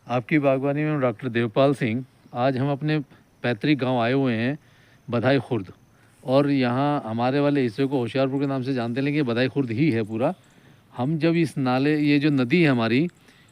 आपकी बागवानी में डॉक्टर देवपाल सिंह। आज हम अपने पैतृक गांव आए हुए हैं, बधाई खुर्द। और यहाँ हमारे वाले हिस्से को होशियारपुर के नाम से जानते हैं, लेकिन ये बधाई खुर्द ही है पूरा। हम जब इस नाले, ये जो नदी है हमारी,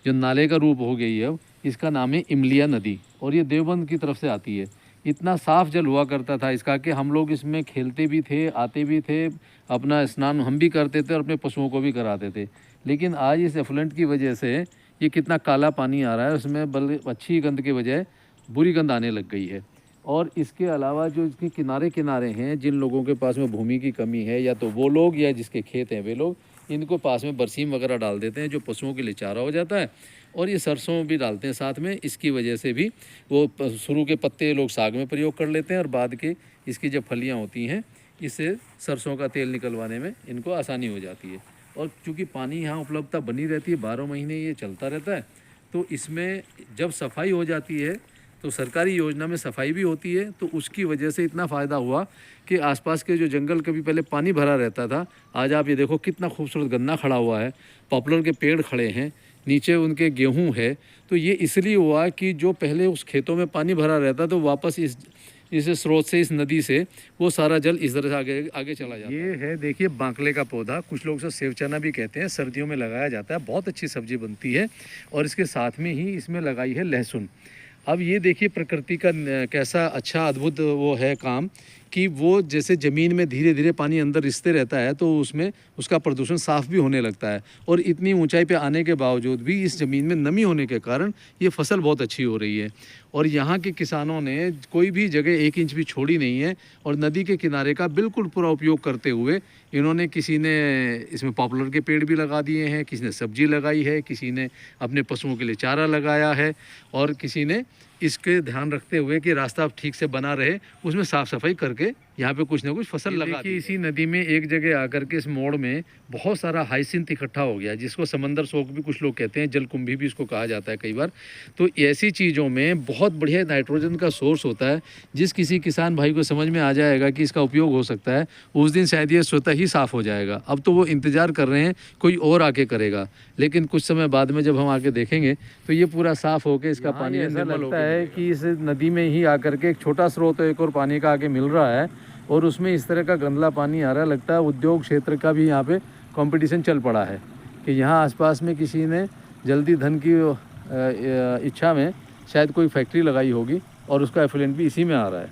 जो नाले का रूप हो गई है अब, इसका नाम है इमलिया नदी, और ये देवबंद की तरफ से आती है। इतना साफ़ जल हुआ करता था इसका कि हम लोग इसमें खेलते भी थे, आते भी थे, अपना स्नान हम भी करते थे और अपने पशुओं को भी कराते थे। लेकिन आज इस एफ्लुएंट की वजह से ये कितना काला पानी आ रहा है, उसमें बल अच्छी गंद के बजाय बुरी गंद आने लग गई है। और इसके अलावा जो इसके किनारे किनारे हैं, जिन लोगों के पास में भूमि की कमी है, या तो वो लोग या जिसके खेत हैं वे लोग, इनको पास में बरसीम वगैरह डाल देते हैं, जो पशुओं के लिए चारा हो जाता है। और ये सरसों भी डालते हैं साथ में। इसकी वजह से भी वो शुरू के पत्ते लोग साग में प्रयोग कर लेते हैं, और बाद के इसकी जब फलियाँ होती हैं, इससे सरसों का तेल निकलवाने में इनको आसानी हो जाती है। और चूँकि पानी यहाँ उपलब्धता बनी रहती है, 12 महीने ये चलता रहता है, तो इसमें जब सफाई हो जाती है तो सरकारी योजना में सफाई भी होती है। तो उसकी वजह से इतना फ़ायदा हुआ कि आसपास के जो जंगल कभी पहले पानी भरा रहता था, आज आप ये देखो कितना खूबसूरत गन्ना खड़ा हुआ है, पॉपुलर के पेड़ खड़े हैं, नीचे उनके गेहूं है। तो ये इसलिए हुआ कि जो पहले उस खेतों में पानी भरा रहता तो वापस इस स्रोत से, इस नदी से वो सारा जल इस तरह से आगे आगे चला जाता है। ये है देखिए बांकले का पौधा, कुछ लोग इसे सेवचना भी कहते हैं, सर्दियों में लगाया जाता है, बहुत अच्छी सब्जी बनती है। और इसके साथ में ही इसमें लगाई है लहसुन। अब ये देखिए प्रकृति का कैसा अच्छा अद्भुत वो है काम, कि वो जैसे ज़मीन में धीरे धीरे पानी अंदर रिसते रहता है तो उसमें उसका प्रदूषण साफ़ भी होने लगता है। और इतनी ऊंचाई पे आने के बावजूद भी इस ज़मीन में नमी होने के कारण ये फसल बहुत अच्छी हो रही है। और यहाँ के किसानों ने कोई भी जगह 1 इंच भी छोड़ी नहीं है, और नदी के किनारे का बिल्कुल पूरा उपयोग करते हुए इन्होंने, किसी ने इसमें पॉपुलर के पेड़ भी लगा दिए हैं, किसी ने सब्जी लगाई है, किसी ने अपने पशुओं के लिए चारा लगाया है, और किसी ने इसके ध्यान रखते हुए कि रास्ता ठीक से बना रहे, उसमें साफ़ सफाई करके यहाँ पे कुछ ना कुछ फसल लगा दी। इसी नदी में एक जगह आकर के इस मोड़ में बहुत सारा हाइसिंथ इकट्ठा हो गया, जिसको समंदर शोक भी कुछ लोग कहते हैं, जलकुंभी भी इसको कहा जाता है कई बार। तो ऐसी चीज़ों में बहुत बढ़िया नाइट्रोजन का सोर्स होता है। जिस किसी किसान भाई को समझ में आ जाएगा कि इसका उपयोग हो सकता है, उस दिन शायद ये स्वतः ही साफ़ हो जाएगा। अब तो वो इंतज़ार कर रहे हैं कोई और आके करेगा, लेकिन कुछ समय बाद में जब हम आके देखेंगे तो ये पूरा साफ़ होकर इसका पानी ऐसा लगता है कि इस नदी में ही आकर के एक छोटा स्रोत एक और पानी का आके मिल रहा है, और उसमें इस तरह का गंदला पानी आ रहा है। लगता है उद्योग क्षेत्र का भी यहाँ पे कंपटीशन चल पड़ा है कि यहाँ आसपास में किसी ने जल्दी धन की इच्छा में शायद कोई फैक्ट्री लगाई होगी, और उसका एफ्लुएंट भी इसी में आ रहा है।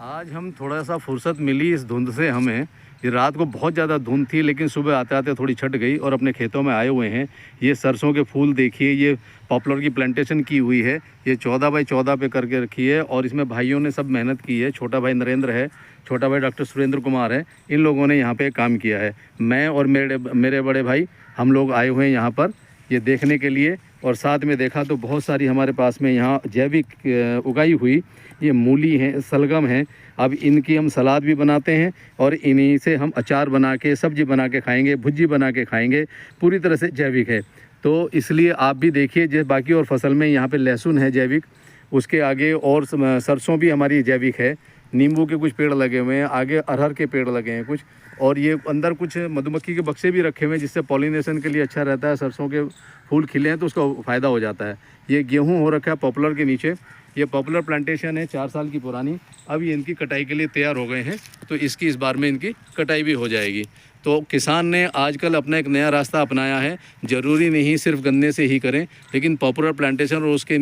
आज हम थोड़ा सा फुर्सत मिली इस धुंध से हमें। ये रात को बहुत ज़्यादा धुंध थी, लेकिन सुबह आते आते थोड़ी छट गई, और अपने खेतों में आए हुए हैं। ये सरसों के फूल देखिए, ये पॉपुलर की प्लांटेशन की हुई है, ये 14 बाई 14 पे करके रखी है, और इसमें भाइयों ने सब मेहनत की है। छोटा भाई नरेंद्र है, छोटा भाई डॉक्टर सुरेंद्र कुमार है, इन लोगों ने यहाँ पे काम किया है। मैं और मेरे बड़े भाई हम लोग आए हुए हैं यहाँ पर ये देखने के लिए। और साथ में देखा तो बहुत सारी हमारे पास में यहाँ जैविक उगाई हुई ये मूली हैं, सलगम हैं। अब इनकी हम सलाद भी बनाते हैं, और इन्हीं से हम अचार बना के, सब्जी बना के खाएंगे, भुजी बना के खाएंगे। पूरी तरह से जैविक है। तो इसलिए आप भी देखिए, जैसे बाकी और फसल में यहाँ पे लहसुन है जैविक, उसके आगे और सरसों भी हमारी जैविक है। नींबू के कुछ पेड़ लगे हुए हैं, आगे अरहर के पेड़ लगे हैं कुछ, और ये अंदर कुछ मधुमक्खी के बक्से भी रखे हुए हैं, जिससे पॉलिनेशन के लिए अच्छा रहता है। सरसों के फूल खिले हैं तो उसका फ़ायदा हो जाता है। ये गेहूं हो रखा है पॉपुलर के नीचे, ये पॉपुलर प्लांटेशन है 4 साल की पुरानी। अब ये इनकी कटाई के लिए तैयार हो गए हैं, तो इसकी इस बार में इनकी कटाई भी हो जाएगी। तो किसान ने आजकल अपना एक नया रास्ता अपनाया है। ज़रूरी नहीं सिर्फ गन्ने से ही करें, लेकिन पॉपुलर प्लांटेशन और उसके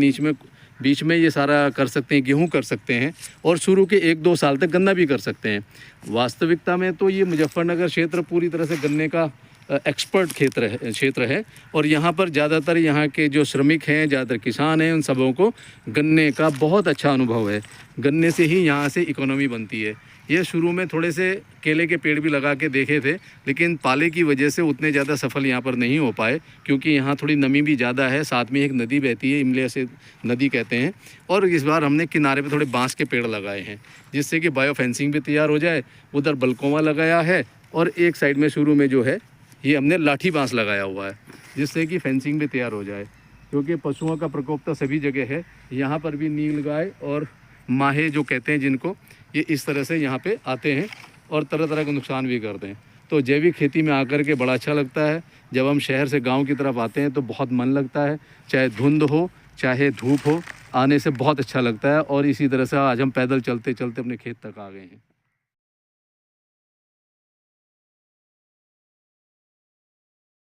बीच में ये सारा कर सकते हैं, गेहूं कर सकते हैं, और शुरू के 1-2 साल तक गन्ना भी कर सकते हैं। वास्तविकता में तो ये मुजफ्फरनगर क्षेत्र पूरी तरह से गन्ने का एक्सपर्ट क्षेत्र है, और यहाँ पर ज़्यादातर यहाँ के जो श्रमिक हैं, ज़्यादातर किसान हैं, उन सबों को गन्ने का बहुत अच्छा अनुभव है। गन्ने से ही यहाँ से इकोनॉमी बनती है। ये शुरू में थोड़े से केले के पेड़ भी लगा के देखे थे, लेकिन पाले की वजह से उतने ज़्यादा सफल यहाँ पर नहीं हो पाए, क्योंकि यहाँ थोड़ी नमी भी ज़्यादा है। साथ में एक नदी बहती है, इमलिया से नदी कहते हैं। और इस बार हमने किनारे पे थोड़े बांस के पेड़ लगाए हैं, जिससे कि बायो फेंसिंग भी तैयार हो जाए। उधर बलकोवा लगाया है, और एक साइड में शुरू में जो है ये हमने लाठी बांस लगाया हुआ है, जिससे कि फेंसिंग भी तैयार हो जाए। क्योंकि पशुओं का प्रकोप तो सभी जगह है, यहाँ पर भी नील गाय और माहे जो कहते हैं जिनको, ये इस तरह से यहाँ पे आते हैं और तरह तरह का नुकसान भी करते हैं। तो जैविक खेती में आकर के बड़ा अच्छा लगता है। जब हम शहर से गांव की तरफ आते हैं तो बहुत मन लगता है, चाहे धुंध हो, चाहे धूप हो, आने से बहुत अच्छा लगता है। और इसी तरह से आज हम पैदल चलते चलते अपने खेत तक आ गए हैं।